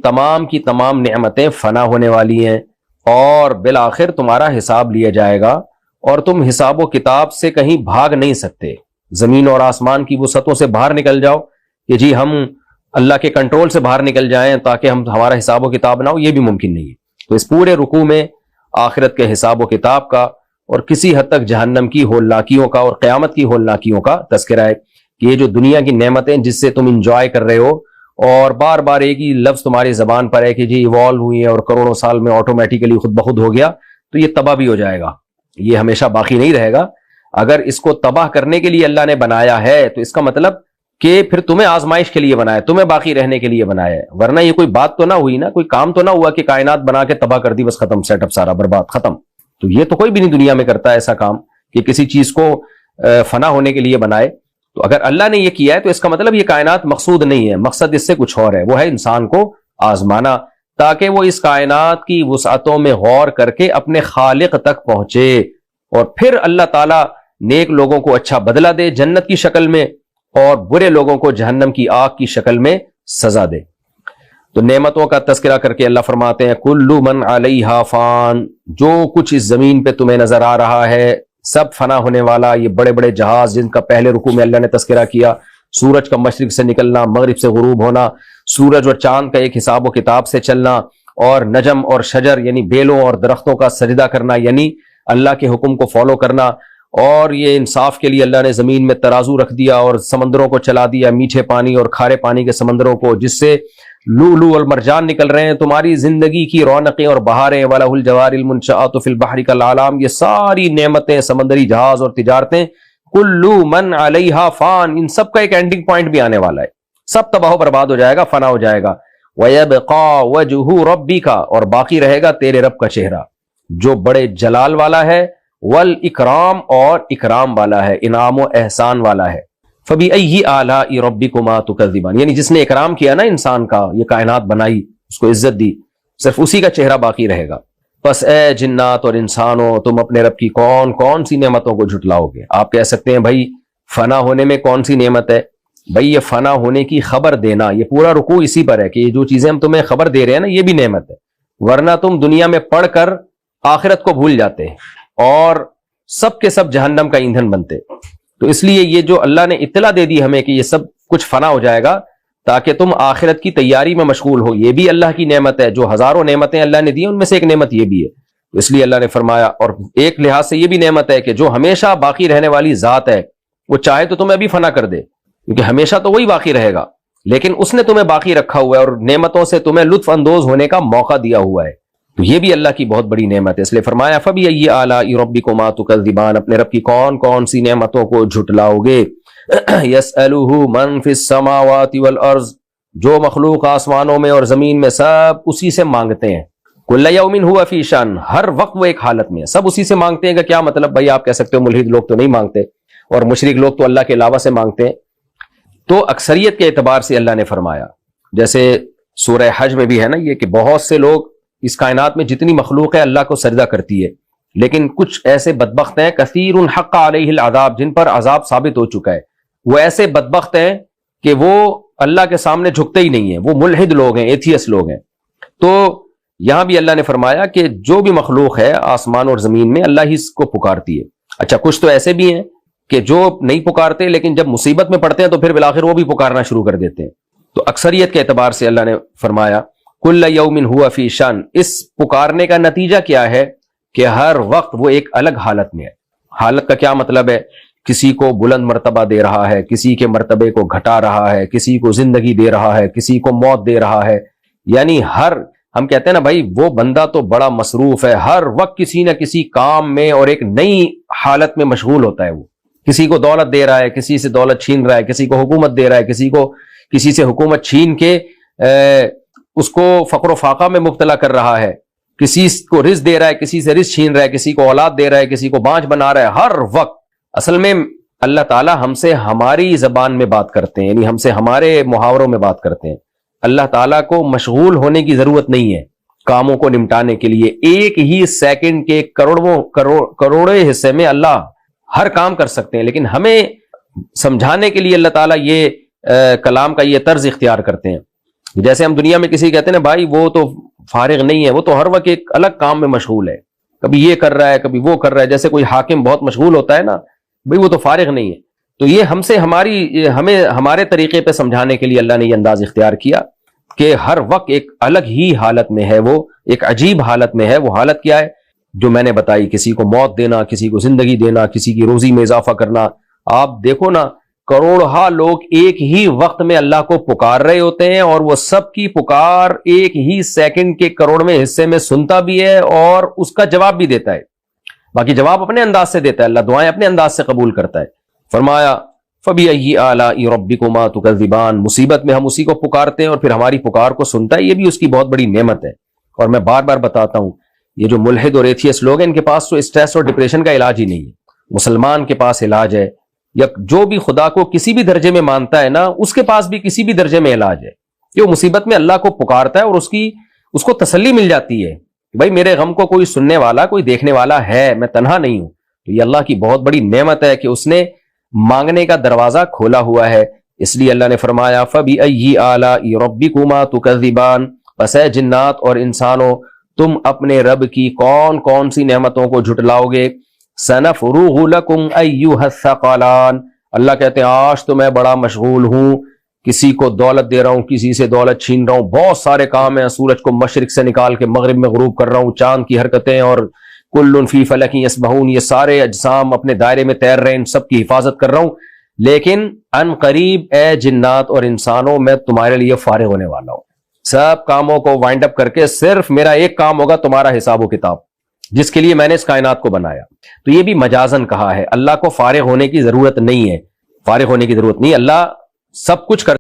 تمام کی تمام نعمتیں فنا ہونے والی ہیں اور بالآخر تمہارا حساب لیا جائے گا اور تم حساب و کتاب سے کہیں بھاگ نہیں سکتے. زمین اور آسمان کی وسعتوں سے باہر نکل جاؤ کہ جی ہم اللہ کے کنٹرول سے باہر نکل جائیں تاکہ ہمارا حساب و کتاب نہ ہو، یہ بھی ممکن نہیں ہے. تو اس پورے رکوع میں آخرت کے حساب و کتاب کا اور کسی حد تک جہنم کی ہولناکیوں کا اور قیامت کی ہولناکیوں کا تذکرہ ہے کہ یہ جو دنیا کی نعمتیں جس سے تم انجوائے کر رہے ہو اور بار بار ایک ہی لفظ تمہاری زبان پر ہے کہ جی ایوالو ہوئی ہیں اور کروڑوں سال میں آٹومیٹیکلی خود بخود ہو گیا، تو یہ تباہ بھی ہو جائے گا، یہ ہمیشہ باقی نہیں رہے گا. اگر اس کو تباہ کرنے کے لیے اللہ نے بنایا ہے تو اس کا مطلب کہ پھر تمہیں آزمائش کے لیے بنایا، تمہیں باقی رہنے کے لیے بنایا ہے. ورنہ یہ کوئی بات تو نہ ہوئی نا، کوئی کام تو نہ ہوا کہ کائنات بنا کے تباہ کر دی بس ختم، سیٹ اپ سارا برباد ختم. تو یہ تو کوئی بھی نہیں دنیا میں کرتا ایسا کام کہ کسی چیز کو فنا ہونے کے لیے بنائے. تو اگر اللہ نے یہ کیا ہے تو اس کا مطلب یہ کائنات مقصود نہیں ہے، مقصد اس سے کچھ اور ہے، وہ ہے انسان کو آزمانا تاکہ وہ اس کائنات کی وسعتوں میں غور کر کے اپنے خالق تک پہنچے اور پھر اللہ تعالیٰ نیک لوگوں کو اچھا بدلہ دے جنت کی شکل میں اور برے لوگوں کو جہنم کی آگ کی شکل میں سزا دے. تو نعمتوں کا تذکرہ کر کے اللہ فرماتے ہیں کل من علیہا فان، جو کچھ اس زمین پہ تمہیں نظر آ رہا ہے سب فنا ہونے والا. یہ بڑے بڑے جہاز جن کا پہلے رکوع میں اللہ نے تذکرہ کیا، سورج کا مشرق سے نکلنا، مغرب سے غروب ہونا، سورج اور چاند کا ایک حساب و کتاب سے چلنا، اور نجم اور شجر یعنی بیلوں اور درختوں کا سجدہ کرنا یعنی اللہ کے حکم کو فالو کرنا. اور یہ انصاف کے لیے اللہ نے زمین میں ترازو رکھ دیا اور سمندروں کو چلا دیا، میٹھے پانی اور کھارے پانی کے سمندروں کو، جس سے لؤلؤ اور مرجان نکل رہے ہیں. تمہاری زندگی کی رونقیں اور بہاریں، وَلَهُ الْجَوَارِ الْمُنشَآتُ فِي الْبَحْرِ كَالْأَعْلَامِ، یہ ساری نعمتیں، سمندری جہاز اور تجارتیں، کل من علیہا فان، ان سب کا ایک اینڈنگ پوائنٹ بھی آنے والا ہے، سب تباہ و برباد ہو جائے گا، فنا ہو جائے گا. وَيَبْقَى وَجْهُ رَبِّكَ، اور باقی رہے گا تیرے رب کا چہرہ جو بڑے جلال والا ہے، والاکرام، اور اکرام والا ہے، انعام و احسان والا ہے. فَبِأَيِّ آلَاءِ رَبِّكُمَا تُكَذِّبَانِ، یعنی جس نے اکرام کیا نا انسان کا، یہ کائنات بنائی، اس کو عزت دی، صرف اسی کا چہرہ باقی رہے گا. پس اے جنات اور انسانوں، تم اپنے رب کی کون کون سی نعمتوں کو جھٹلاؤ گے؟ آپ کہہ سکتے ہیں بھائی فنا ہونے میں کون سی نعمت ہے؟ بھائی یہ فنا ہونے کی خبر دینا، یہ پورا رکوع اسی پر ہے کہ یہ جو چیزیں ہم تمہیں خبر دے رہے ہیں نا، یہ بھی نعمت ہے. ورنہ تم دنیا میں پڑھ کر آخرت کو بھول جاتے اور سب کے سب جہنم کا ایندھن بنتے. تو اس لیے یہ جو اللہ نے اطلاع دے دی ہمیں کہ یہ سب کچھ فنا ہو جائے گا تاکہ تم آخرت کی تیاری میں مشغول ہو، یہ بھی اللہ کی نعمت ہے. جو ہزاروں نعمتیں اللہ نے دی ان میں سے ایک نعمت یہ بھی ہے. تو اس لیے اللہ نے فرمایا، اور ایک لحاظ سے یہ بھی نعمت ہے کہ جو ہمیشہ باقی رہنے والی ذات ہے وہ چاہے تو تمہیں ابھی فنا کر دے، کیونکہ ہمیشہ تو وہی باقی رہے گا، لیکن اس نے تمہیں باقی رکھا ہوا ہے اور نعمتوں سے تمہیں لطف اندوز ہونے کا موقع دیا ہوا ہے. تو یہ بھی اللہ کی بہت بڑی نعمت ہے. اس لیے فرمایا فَبِأَيِّ آلَاءِ رَبِّكُمَا تُكَذِّبَانِ، اپنے رب کی کون کون سی نعمتوں کو جھٹلاؤ گے. يَسْأَلُهُ مَنْ فِي السَّمَاوَاتِ وَالْأَرْضِ، جو مخلوق آسمانوں میں اور زمین میں سب اسی سے مانگتے ہیں. كُلَّ يَوْمٍ هُوَ فِي شَأْنٍ، ہر وقت وہ ایک حالت میں ہے، سب اسی سے مانگتے ہیں. کہ کیا مطلب؟ بھائی آپ کہہ سکتے ہو ملحد لوگ تو نہیں مانگتے اور مشرک لوگ تو اللہ کے علاوہ سے مانگتے ہیں. تو اکثریت کے اعتبار سے اللہ نے فرمایا، جیسے سورہ حج میں بھی ہے نا یہ کہ بہت سے لوگ اس کائنات میں جتنی مخلوق ہے اللہ کو سجدہ کرتی ہے، لیکن کچھ ایسے بدبخت ہیں کثیر حق علیہ العذاب، جن پر عذاب ثابت ہو چکا ہے. وہ ایسے بدبخت ہیں کہ وہ اللہ کے سامنے جھکتے ہی نہیں ہیں، وہ ملحد لوگ ہیں، ایتھیس لوگ ہیں. تو یہاں بھی اللہ نے فرمایا کہ جو بھی مخلوق ہے آسمان اور زمین میں اللہ ہی اس کو پکارتی ہے. اچھا کچھ تو ایسے بھی ہیں کہ جو نہیں پکارتے لیکن جب مصیبت میں پڑتے ہیں تو پھر بالآخر وہ بھی پکارنا شروع کر دیتے ہیں. تو اکثریت کے اعتبار سے اللہ نے فرمایا کل یوم ہوا فی شان. اس پکارنے کا نتیجہ کیا ہے کہ ہر وقت وہ ایک الگ حالت میں ہے. حالت کا کیا مطلب ہے؟ کسی کو بلند مرتبہ دے رہا ہے، کسی کے مرتبے کو گھٹا رہا ہے، کسی کو زندگی دے رہا ہے، کسی کو موت دے رہا ہے. یعنی ہم کہتے ہیں نا بھائی وہ بندہ تو بڑا مصروف ہے، ہر وقت کسی نہ کسی کام میں اور ایک نئی حالت میں مشغول ہوتا ہے. وہ کسی کو دولت دے رہا ہے، کسی سے دولت چھین رہا ہے، کسی کو حکومت دے رہا ہے، کسی سے حکومت چھین کے اس کو فقر و فاقہ میں مبتلا کر رہا ہے، کسی کو رزق دے رہا ہے، کسی سے رزق چھین رہا ہے، کسی کو اولاد دے رہا ہے، کسی کو بانجھ بنا رہا ہے. ہر وقت اصل میں اللہ تعالیٰ ہم سے ہماری زبان میں بات کرتے ہیں، یعنی ہم سے ہمارے محاوروں میں بات کرتے ہیں. اللہ تعالیٰ کو مشغول ہونے کی ضرورت نہیں ہے کاموں کو نمٹانے کے لیے. ایک ہی سیکنڈ کے کروڑوں حصے میں اللہ ہر کام کر سکتے ہیں، لیکن ہمیں سمجھانے کے لیے اللہ تعالیٰ یہ کلام کا یہ طرز اختیار کرتے ہیں. جیسے ہم دنیا میں کسی کہتے ہیں نا بھائی وہ تو فارغ نہیں ہے، وہ تو ہر وقت ایک الگ کام میں مشغول ہے، کبھی یہ کر رہا ہے کبھی وہ کر رہا ہے، جیسے کوئی حاکم بہت مشغول ہوتا ہے نا، بھائی وہ تو فارغ نہیں ہے. تو یہ ہمیں ہمارے طریقے پہ سمجھانے کے لیے اللہ نے یہ انداز اختیار کیا کہ ہر وقت ایک الگ ہی حالت میں ہے، وہ ایک عجیب حالت میں ہے. وہ حالت کیا ہے جو میں نے بتائی، کسی کو موت دینا، کسی کو زندگی دینا، کسی کی روزی میں اضافہ کرنا. آپ دیکھو نا، کروڑہا لوگ ایک ہی وقت میں اللہ کو پکار رہے ہوتے ہیں، اور وہ سب کی پکار ایک ہی سیکنڈ کے کروڑویں حصے میں سنتا بھی ہے اور اس کا جواب بھی دیتا ہے. باقی جواب اپنے انداز سے دیتا ہے، اللہ دعائیں اپنے انداز سے قبول کرتا ہے. فرمایا فَبِأَيِّ آلَاءِ رَبِّكُمَا تُكَذِّبَانِ، مصیبت میں ہم اسی کو پکارتے ہیں اور پھر ہماری پکار کو سنتا ہے، یہ بھی اس کی بہت بڑی نعمت ہے. اور میں بار بار بتاتا ہوں، یہ جو ملحد اور ایتھیسٹ لوگ ہیں، ان کے پاس تو اسٹریس اور ڈپریشن کا علاج ہی نہیں ہے. مسلمان کے پاس علاج ہے، یا جو بھی خدا کو کسی بھی درجے میں مانتا ہے نا، اس کے پاس بھی کسی بھی درجے میں علاج ہے. کہ وہ مصیبت میں اللہ کو پکارتا ہے اور اس کو تسلی مل جاتی ہے کہ بھائی میرے غم کو کوئی سننے والا، کوئی دیکھنے والا ہے، میں تنہا نہیں ہوں. تو یہ اللہ کی بہت بڑی نعمت ہے کہ اس نے مانگنے کا دروازہ کھولا ہوا ہے. اس لیے اللہ نے فرمایا فَبِأَيِّ آلَاءِ رَبِّكُمَا تُكَذِّبَانِ، پس اے جنات اور انسانوں، تم اپنے رب کی کون کون سی نعمتوں کو جھٹلاؤ گے. سَنَفْرُغُ لَكُمْ أَيُّهَا الثَّقَلَانِ، اللہ کہتے ہیں آج تو میں بڑا مشغول ہوں، کسی کو دولت دے رہا ہوں، کسی سے دولت چھین رہا ہوں، بہت سارے کام ہیں، سورج کو مشرق سے نکال کے مغرب میں غروب کر رہا ہوں، چاند کی حرکتیں، اور کل فی فلک یسبحون، یہ سارے اجسام اپنے دائرے میں تیر رہے ہیں، ان سب کی حفاظت کر رہا ہوں. لیکن ان قریب اے جنات اور انسانوں، میں تمہارے لیے فارغ ہونے والا ہوں. سب کاموں کو وائنڈ اپ کر کے صرف میرا ایک کام ہوگا، تمہارا حساب و کتاب، جس کے لیے میں نے اس کائنات کو بنایا. تو یہ بھی مجازن کہا ہے، اللہ کو فارغ ہونے کی ضرورت نہیں ہے، فارغ ہونے کی ضرورت نہیں، اللہ سب کچھ کر